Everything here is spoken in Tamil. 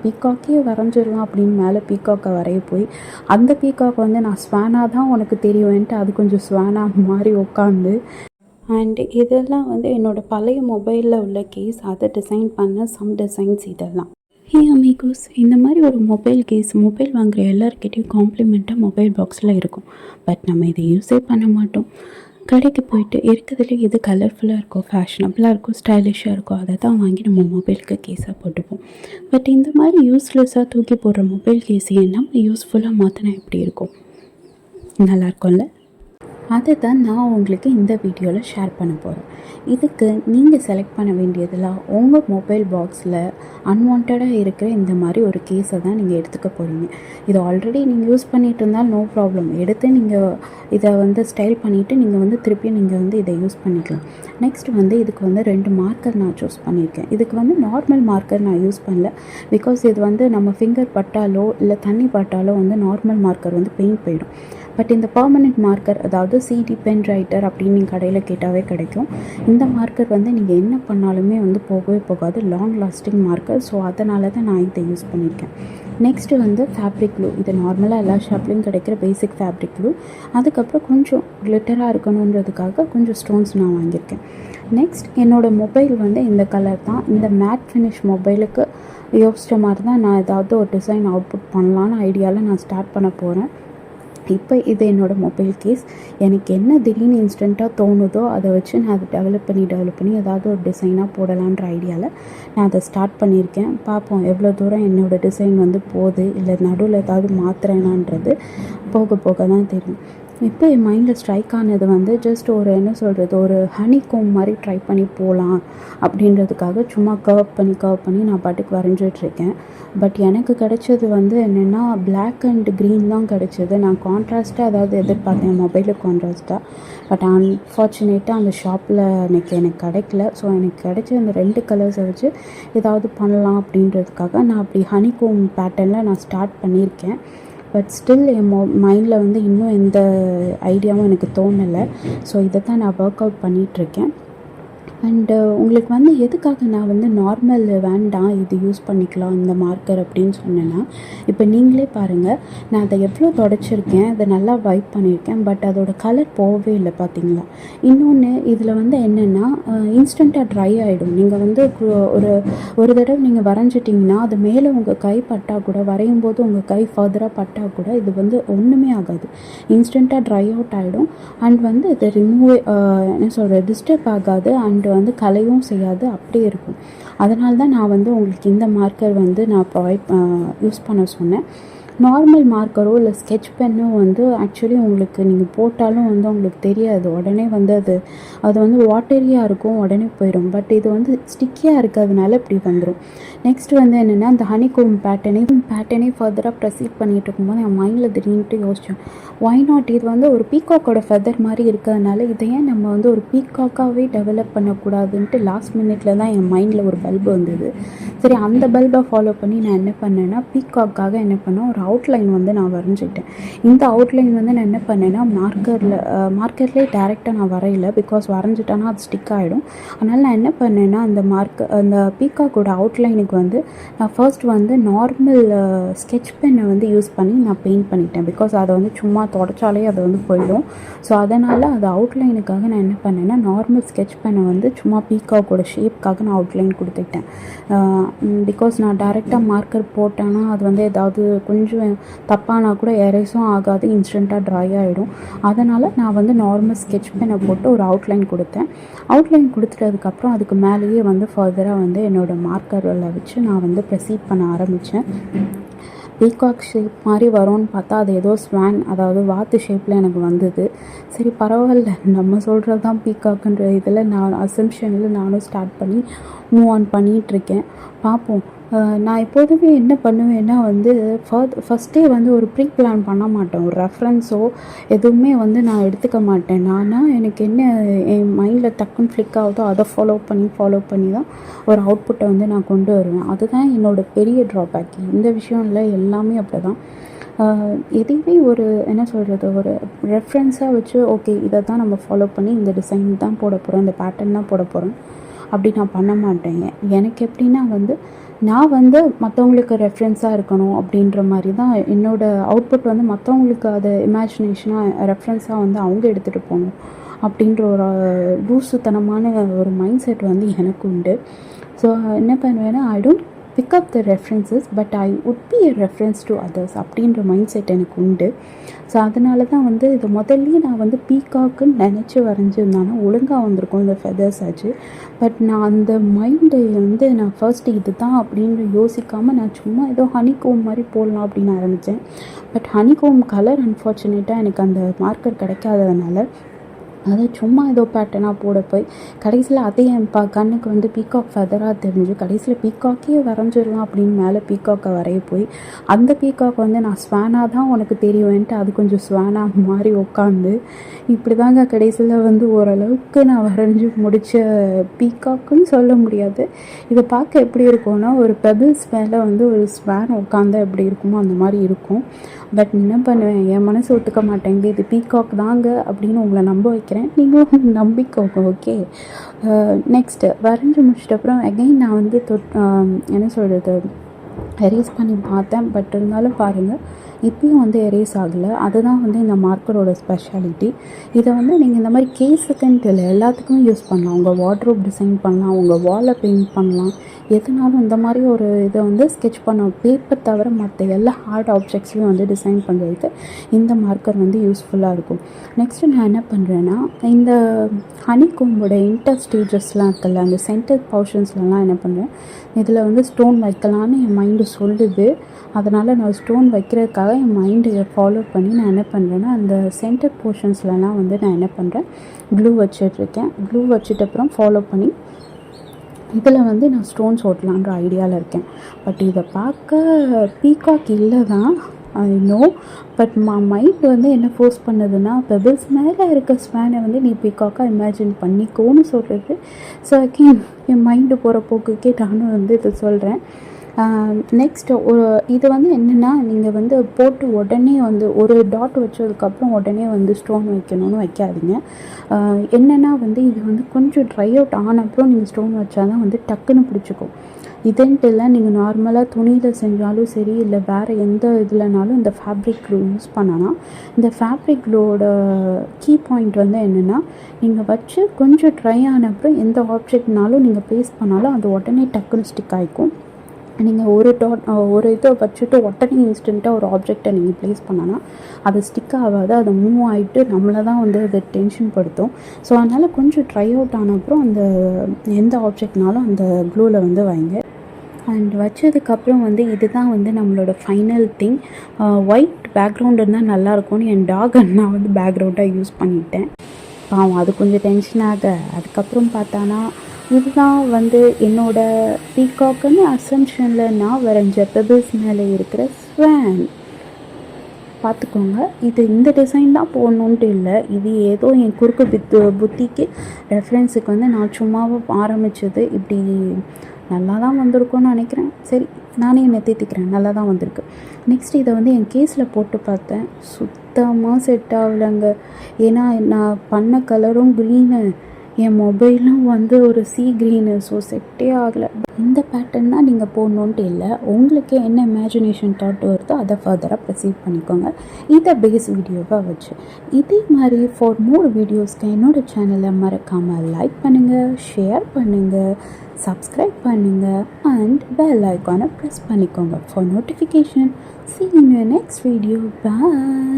பீகாக்கே வரைஞ்சிடலாம் அப்படின்னு மேலே பீகாக்கை வரைய போய் அந்த பீகாக் வந்து நான் ஸ்வானாக தான் உனக்கு தெரியும்ன்ட்டு அது கொஞ்சம் ஸ்வானாக மாதிரி உட்காந்து அண்ட் இதெல்லாம் வந்து என்னோடய பழைய மொபைலில் உள்ள கேஸ் அதை டிசைன் பண்ண சம் டிசைன்ஸ் இதெல்லாம். ஹே அமிகோஸ், இந்த மாதிரி ஒரு மொபைல் கேஸ் மொபைல் வாங்குகிற எல்லாருக்கிட்டையும் காம்ப்ளிமெண்ட்டாக மொபைல் பாக்ஸில் இருக்கும். பட் நம்ம இதை யூஸே பண்ண மாட்டோம். கடைக்கு போயிட்டு இருக்கிறதுல எது கலர்ஃபுல்லாக இருக்கோ, ஃபேஷனபுளாக இருக்கோ, ஸ்டைலிஷாக இருக்கோ அதை தான் வாங்கி நம்ம மொபைலுக்கு கேஸாக போட்டுப்போம். பட் இந்த மாதிரி யூஸ்லெஸ்ஸாக தூக்கி போடுற மொபைல் கேஸையே நம்ம யூஸ்ஃபுல்லாக மாற்றினா எப்படி இருக்கும்? நல்லாயிருக்கும்ல? அதை தான் நான் உங்களுக்கு இந்த வீடியோவில் ஷேர் பண்ண போகிறேன். இதுக்கு நீங்கள் செலக்ட் பண்ண வேண்டியதெல்லாம் உங்கள் மொபைல் பாக்ஸில் அன்வான்டாக இருக்கிற இந்த மாதிரி ஒரு கேஸை தான் நீங்கள் எடுத்துக்க போகிறீங்க. இது ஆல்ரெடி நீங்கள் யூஸ் பண்ணிகிட்டு இருந்தால் நோ ப்ராப்ளம், எடுத்து நீங்கள் இதை வந்து ஸ்டைல் பண்ணிவிட்டு நீங்கள் வந்து திருப்பி நீங்கள் வந்து இதை யூஸ் பண்ணிக்கலாம். நெக்ஸ்ட் வந்து இதுக்கு வந்து 2 மார்க்கர் நான் சூஸ் பண்ணியிருக்கேன். இதுக்கு வந்து நார்மல் மார்க்கர் நான் யூஸ் பண்ணல. பிகாஸ் இது வந்து நம்ம ஃபிங்கர் பட்டாலோ இல்லை தண்ணி பட்டாலோ வந்து நார்மல் மார்க்கர் வந்து பெயிண்ட் போயிடும். பட் இந்த பர்மனெண்ட் மார்க்கர், அதாவது சிடி பென் ரைட்டர் அப்படின்னு நீங்கள் கடையில் கேட்டாவே கிடைக்கும். இந்த மார்க்கர் வந்து நீங்கள் என்ன பண்ணாலுமே வந்து போகவே போகாது, லாங் லாஸ்டிங் மார்க்கர். ஸோ அதனால தான் நான் இதை யூஸ் பண்ணியிருக்கேன். நெக்ஸ்ட்டு வந்து ஃபேப்ரிக் க்ளூ. இது நார்மலாக எல்லா ஷாப்லேயும் கிடைக்கிற பேசிக் ஃபேப்ரிக் க்ளூ. அதுக்கப்புறம் கொஞ்சம் கிளிட்டராக இருக்கணுன்றதுக்காக கொஞ்சம் ஸ்டோன்ஸ் நான் வாங்கியிருக்கேன். நெக்ஸ்ட் என்னோடய மொபைல் வந்து இந்த கலர் தான். இந்த மேட் ஃபினிஷ் மொபைலுக்கு யோசித்த மாதிரி தான் நான் ஏதாவது ஒரு டிசைன் அவுட்புட் பண்ணலான்னு ஐடியாவில் நான் ஸ்டார்ட் பண்ண போகிறேன். இப்போ இது என்னோடய மொபைல் கேஸ். எனக்கு என்ன திடீர்னு இன்ஸ்டண்ட்டாக தோணுதோ அதை வச்சு நான் அதை டெவலப் பண்ணி ஏதாவது ஒரு டிசைனாக போடலான்ற ஐடியாவில் நான் அதை ஸ்டார்ட் பண்ணியிருக்கேன். பார்ப்போம் எவ்வளோ தூரம் என்னோடய டிசைன் வந்து போகுது, இல்லை நடுவில் ஏதாவது மாற்றுறேனான்றது போக போக தான் தெரியும். இப்போ என் மைண்டில் ஸ்ட்ரைக் ஆனது வந்து ஜஸ்ட் ஒரு ஒரு ஹனி கோம் மாதிரி ட்ரை பண்ணி போகலாம் அப்படின்றதுக்காக சும்மா கர்வ் பண்ணி நான் பாட்டுக்கு வரைஞ்சிட்ருக்கேன். பட் எனக்கு கிடைச்சது வந்து என்னென்னா பிளாக் அண்ட் க்ரீன் தான் கிடைச்சது. நான் கான்ட்ராஸ்ட்டாக அதாவது எதிர்பார்த்தேன் மொபைலுக்கு கான்ட்ராஸ்ட்டாக. பட் அன்ஃபார்ச்சுனேட்டாக அந்த ஷாப்பில் எனக்கு கிடைக்கல. ஸோ எனக்கு கிடைச்ச அந்த 2 கலர்ஸை வச்சு ஏதாவது பண்ணலாம் அப்படின்றதுக்காக நான் அப்படி ஹனி கோம் பேட்டர்னில் நான் ஸ்டார்ட் பண்ணியிருக்கேன். பட் ஸ்டில் என் மைண்டில் வந்து இன்னும் எந்த ஐடியாவும் எனக்கு தோணலை. ஸோ இதை தான் நான் ஒர்க் அவுட் பண்ணிகிட்ருக்கேன். அண்டு உங்களுக்கு வந்து எதுக்காக நான் வந்து நார்மல் வேண்டாம் இது யூஸ் பண்ணிக்கலாம் இந்த மார்க்கர் அப்படின்னு சொன்னேன்னா, இப்போ நீங்களே பாருங்கள், நான் அதை எவ்வளோ தொடச்சிருக்கேன், அதை நல்லா வைப் பண்ணியிருக்கேன். பட் அதோடய கலர் போகவே இல்லை பார்த்தீங்களா. இன்னொன்று இதில் வந்து என்னென்னா இன்ஸ்டண்ட்டாக ட்ரை ஆகிடும். நீங்கள் வந்து ஒரு தடவை நீங்கள் வரைஞ்சிட்டிங்கன்னா அது மேலே உங்கள் கை பட்டால் கூட, வரையும் போது உங்கள் கை ஃபர்தராக பட்டால் கூட இது வந்து ஒன்றுமே ஆகாது, இன்ஸ்டண்ட்டாக ட்ரை அவுட் ஆகிடும். அண்ட் வந்து இது டிஸ்டர்ப் ஆகாது. அண்டு வந்து கலையும் செய்யாது, அப்படியே இருக்கும். அதனால தான் நான் வந்து உங்களுக்கு இந்த மார்க்கர் வந்து நான் யூஸ் பண்ண சொன்னேன். நார்மல் மார்க்கரோ இல்லை ஸ்கெட்ச் பென்னோ வந்து ஆக்சுவலி உங்களுக்கு நீங்கள் போட்டாலும் வந்து உங்களுக்கு தெரியாது, உடனே வந்து அது வந்து வாட்டரியாக இருக்கும், உடனே போயிடும். பட் இது வந்து ஸ்டிக்கியாக இருக்கிறதுனால இப்படி வந்துடும். நெக்ஸ்ட் வந்து என்னென்னா இந்த ஹனிகோம் பேட்டர்னே ஃபர்தராக ப்ரொசீட் பண்ணிகிட்டு இருக்கும்போது என் மைண்டில் திடீர்னுட்டு யோசித்தேன், ஒய் நாட் இது வந்து ஒரு பீகாக்கோட ஃபெதர் மாதிரி இருக்கிறதுனால இதை ஏன் நம்ம வந்து ஒரு பீகாக்காகவே டெவலப் பண்ணக்கூடாதுன்ட்டு லாஸ்ட் மினிட்ல தான் என் மைண்டில் ஒரு பல்பு வந்தது. சரி, அந்த பல்பை ஃபாலோ பண்ணி நான் என்ன பண்ணேன்னா பிகாக்காக என்ன பண்ணேன், ஒரு அவுட்லைன் வந்து நான் வரைஞ்சிக்கிட்டேன். இந்த அவுட்லைன் வந்து நான் என்ன பண்ணேன்னா மார்க்கர்லேயே டேரெக்டாக நான் வரையலை. பிகாஸ் வரைஞ்சிட்டேன்னா அது ஸ்டிக் ஆகிடும். அதனால் நான் என்ன பண்ணேன்னா அந்த பீகாக்கோட அவுட்லைனுக்கு வந்து நான் ஃபர்ஸ்ட் வந்து நார்மல் ஸ்கெட்ச் பென்னை வந்து யூஸ் பண்ணி நான் பெயிண்ட் பண்ணிட்டேன். பிகாஸ் அதை வந்து சும்மா தொடச்சாலே அது வந்து போயிடும். ஸோ அதனால் அது அவுட்லைனுக்காக நான் என்ன பண்ணேன்னா நார்மல் ஸ்கெட்ச் பென்னை வந்து சும்மா பீகாக்கோட ஷேப்காக நான் அவுட்லைன் கொடுத்துக்கிட்டேன். பிகாஸ் நான் டைரெக்டாக மார்க்கர் போட்டேன்னா அது வந்து ஏதாவது கொஞ்சம் தப்பானா கூட எரேஸும் ஆகாது, இன்ஸ்டண்ட்டாக ட்ரை ஆகிடும். அதனால் நான் வந்து நார்மல் ஸ்கெட்ச் பென்னை போட்டு ஒரு அவுட்லைன் கொடுத்தேன். அவுட்லைன் கொடுத்துட்டதுக்கப்புறம் அதுக்கு மேலேயே வந்து ஃபர்தராக வந்து என்னோடய மார்க்கரில் வச்சு நான் வந்து ப்ரொசீட் பண்ண ஆரம்பித்தேன். பீகாக் ஷேப் மாதிரி வரும்னு பார்த்தா அது ஏதோ ஸ்வான், அதாவது வாத்து ஷேப்பில் எனக்கு வந்தது. சரி பரவாயில்ல, நம்ம சொல்கிறது தான் பீகாக்குன்ற இதில் நான் அசம்ஷனில் நானும் ஸ்டார்ட் பண்ணி மூவ் ஆன் பண்ணிகிட்ருக்கேன். பார்ப்போம். நான் எப்போதுமே என்ன பண்ணுவேன்னா வந்து ஃபஸ்ட்டே வந்து ஒரு ப்ரீ பிளான் பண்ண மாட்டேன். ஒரு ரெஃபரன்ஸோ எதுவுமே வந்து நான் எடுத்துக்க மாட்டேன். எனக்கு என்ன என் மைண்டில் டக்குன்னு ஃப்ளிக் ஆகுதோ அதை ஃபாலோ பண்ணி தான் ஒரு அவுட்புட்டை வந்து நான் கொண்டு வருவேன். அதுதான் என்னோடய பெரிய ட்ராபேக். இந்த விஷயம் இல்லை, எல்லாமே அப்படி தான். எதையுமே ஒரு ஒரு ரெஃபரன்ஸாக வச்சு ஓகே இதை தான் நம்ம ஃபாலோ பண்ணி இந்த டிசைன் தான் போட போகிறோம், இந்த பேட்டர்ன் தான் போட போகிறோம் அப்படி நான் பண்ண மாட்டேங்க. எனக்கு எப்படின்னா வந்து நான் வந்து மற்றவங்களுக்கு ரெஃபரன்ஸாக இருக்கணும் அப்படின்ற மாதிரி தான் என்னோடய அவுட்புட் வந்து மற்றவங்களுக்கு அதை இமேஜினேஷனாக ரெஃபரன்ஸாக வந்து அவங்க எடுத்துகிட்டு போகணும் அப்படின்ற ஒரு லூசுத்தனமான ஒரு மைண்ட் செட் வந்து எனக்கு உண்டு. ஸோ என்ன பண்ணுவேன்னா, I don't pick up the references but I would be a reference to others அப்படின்ற மைண்ட் செட் எனக்கு உண்டு. ஸோ அதனால தான் வந்து இது முதல்லையே நான் வந்து பீகாக்குன்னு நினச்சி வரைஞ்சிருந்தானா ஒழுங்காக வந்திருக்கும் இந்த ஃபெதர்ஸ் ஆச்சு. பட் நான் அந்த மைண்டு வந்து நான் ஃபர்ஸ்ட்டு இது தான் அப்படின்னு யோசிக்காமல் நான் சும்மா ஏதோ ஹனிகோம் மாதிரி போடலாம் அப்படின்னு ஆரம்பித்தேன். பட் ஹனிகோம் கலர் அன்ஃபார்ச்சுனேட்டாக எனக்கு அந்த மார்க்கர் கிடைக்காததுனால அதை சும்மா ஏதோ பேட்டர்னாக போட போய் கடைசியில் அதே என் கண்ணுக்கு வந்து பீகாக் ஃபெதராக தெரிஞ்சு கடைசியில் பீகாக்கே வரைஞ்சிடலாம் அப்படின்னு மேலே பீகாக்கை வரைய போய் அந்த பீகாக் வந்து நான் ஸ்வானாக தான் உனக்கு தெரியும்ன்ட்டு அது கொஞ்சம் ஸ்வானாக மாதிரி உட்காந்து இப்படி தாங்க கடைசியில் வந்து ஓரளவுக்கு நான் வரைஞ்சி முடித்த பீகாக்குன்னு சொல்ல முடியாது. இதை பார்க்க எப்படி இருக்கும்னா, ஒரு பெபிள்ஸ் மேலே வந்து ஒரு ஸ்வான் உட்காந்து எப்படி இருக்குமோ அந்த மாதிரி இருக்கும். பட் என்ன பண்ணுவேன், என் மனசு ஒத்துக்க மாட்டேங்குது, இது பீகாக் தாங்க அப்படின்னு உங்களை நம்ப வைக்கிறேன், நீங்களும் நம்பிக்கோங்க. ஓகே, நெக்ஸ்ட்டு வரைஞ்சி முடிச்சிட்டப்புறம் அகைன் நான் வந்து என்ன சொல்கிறது, எரேஸ் பண்ணி பார்த்தேன். பட் இருந்தாலும் பாருங்கள், இப்பயும் வந்து எரேஸ் ஆகலை. அதுதான் வந்து இந்த மார்க்கரோட ஸ்பெஷாலிட்டி. இதை வந்து நீங்கள் இந்த மாதிரி கேஸுக்குன்ட்டு இல்லை, எல்லாத்துக்குமே யூஸ் பண்ணலாம். உங்கள் வார்ட்ரோப் டிசைன் பண்ணலாம், உங்கள் வாலை பெயிண்ட் பண்ணலாம், எதுனாலும் இந்த மாதிரி ஒரு இதை வந்து ஸ்கெட்ச் பண்ண பேப்பர் தவிர மற்ற எல்லா ஹார்ட் ஆப்ஜெக்ட்ஸ்லையும் வந்து டிசைன் பண்ணுறதுக்கு இந்த மார்க்கர் வந்து யூஸ்ஃபுல்லாக இருக்கும். நெக்ஸ்ட்டு நான் என்ன பண்ணுறேன்னா, இந்த ஹனிகோம்போட இன்டர் ஸ்டேஜஸ்லாம் இருக்குல்ல, அந்த சென்டர் போர்ஷன்ஸ்லாம் என்ன பண்ணுறேன், இதில் வந்து ஸ்டோன் வைக்கலான்னு என் மைண்டு சொல்லுது. அதனால் நான் ஸ்டோன் வைக்கிறதுக்காக என் மைண்டை ஃபாலோ பண்ணி நான் என்ன பண்ணுறேன்னா, அந்த சென்டர் போர்ஷன்ஸ்லலாம் வந்து நான் என்ன பண்ணுறேன், க்ளூ வச்சிட்ருக்கேன். க்ளூ வச்சுட்டு அப்புறம் ஃபாலோ பண்ணி இதில் வந்து நான் ஸ்டோன்ஸ் ஓட்டலான்ற ஐடியாவில் இருக்கேன். பட் இதை பார்க்க பீகாக் இல்லை தான், ஐ நோ. பட் மைண்ட் வந்து என்ன ஃபோர்ஸ் பண்ணுதுன்னா, பெபிள்ஸ் மேலே இருக்க ஸ்பேனை வந்து நீ பீகாக்காக இமேஜின் பண்ணிக்கோன்னு சொல்கிறது. ஸோ அகெயின் என் மைண்டு போகிற போக்குக்கே நானும் வந்து இதை சொல்கிறேன். நெக்ஸ்ட்டு இது வந்து என்னென்னா, நீங்கள் வந்து போட்டு உடனே வந்து ஒரு டாட் வச்சதுக்கப்புறம் உடனே வந்து ஸ்டோன் வைக்கணும்னு வைக்காதீங்க. என்னென்னா வந்து இது வந்து கொஞ்சம் ட்ரை அவுட் ஆன அப்புறம் நீங்கள் ஸ்டோன் வச்சா தான் வந்து டக்குன்னு பிடிச்சிக்கும். இதுன்ட்டு இல்லை, நீங்கள் நார்மலாக துணியில் செஞ்சாலும் சரி, இல்லை வேறு எந்த இதுலனாலும் இந்த ஃபேப்ரிக் க்ளூ யூஸ் பண்ணலாம். இந்த ஃபேப்ரிக் க்ளூவோட கீ பாயிண்ட் வந்து என்னென்னா, நீங்கள் வச்சு கொஞ்சம் ட்ரை ஆன அப்புறம் எந்த ஆப்ஜெக்ட்னாலும் நீங்கள் பேஸ்ட் பண்ணாலும் அது உடனே டக்குன்னு ஸ்டிக் ஆகிக்கும். நீங்கள் ஒரு இதை வச்சுட்டு உடனே இன்ஸ்டண்ட்டாக ஒரு ஆப்ஜெக்டை நீங்கள் ப்ளேஸ் பண்ணனா அது ஸ்டிக் ஆகாது, அது மூவ் ஆகிட்டு நம்மளை தான் வந்து அது டென்ஷன் படுத்தும். ஸோ அதனால் கொஞ்சம் ட்ரை அவுட் ஆன அப்புறம் அந்த எந்த ஆப்ஜெக்ட்னாலும் அந்த க்ளூவில் வந்து வைங்க. அண்ட் வச்சதுக்கப்புறம் வந்து இதுதான் வந்து நம்மளோட ஃபைனல் திங். ஒயிட் பேக்ரவுண்ட் இருந்தால் நல்லாயிருக்கும்னு என் டாக் நான் வந்து பேக்ரவுண்டாக யூஸ் பண்ணிட்டேன். அது கொஞ்சம் டென்ஷனாக. அதுக்கப்புறம் பார்த்தானா, இதுதான் வந்து என்னோடய பீகாக்குன்னு அசம்ஷனில் நான் வரைஞ்ச பெபிள்ஸ் மேலே இருக்கிற ஸ்வான். பார்த்துக்கோங்க, இது இந்த டிசைன் தான் போடணுன்ட்டு இல்லை, இது ஏதோ என் குறுக்கு புத்திக்கு ரெஃபரன்ஸுக்கு வந்து நான் சும்மாவும் ஆரம்பித்தது. இப்படி நல்லா தான் வந்திருக்கும்னு நினைக்கிறேன். சரி, நானே என்னை தேத்திக்கிறேன், நல்லா தான் வந்திருக்கு. நெக்ஸ்ட் இதை வந்து என் கேஸில் போட்டு பார்த்தேன், சுத்தமாக செட் ஆகலைங்க. ஏன்னா நான் பண்ண கலரும் க்ரீனு, என் மொபைலும் வந்து ஒரு சீ க்ரீனு. ஸோ செட்டே ஆகலை. இந்த பேட்டர்ன் தான் நீங்கள் போடணுன்ட்டு இல்லை, உங்களுக்கு என்ன இமேஜினேஷன் தாட் வருதோ அதை ஃபர்தராக ப்ரொசீட் பண்ணிக்கோங்க, இதை பேஸ் வீடியோவாக வச்சு. இதே மாதிரி ஃபார் மோர் வீடியோஸ்க்கு என்னோடய சேனலை மறக்காமல் லைக் பண்ணுங்கள், ஷேர் பண்ணுங்கள், சப்ஸ்கிரைப் பண்ணுங்கள் அண்ட் பெல் ஐக்கானை ப்ரெஸ் பண்ணிக்கோங்க for notification. See you in your next video. Bye.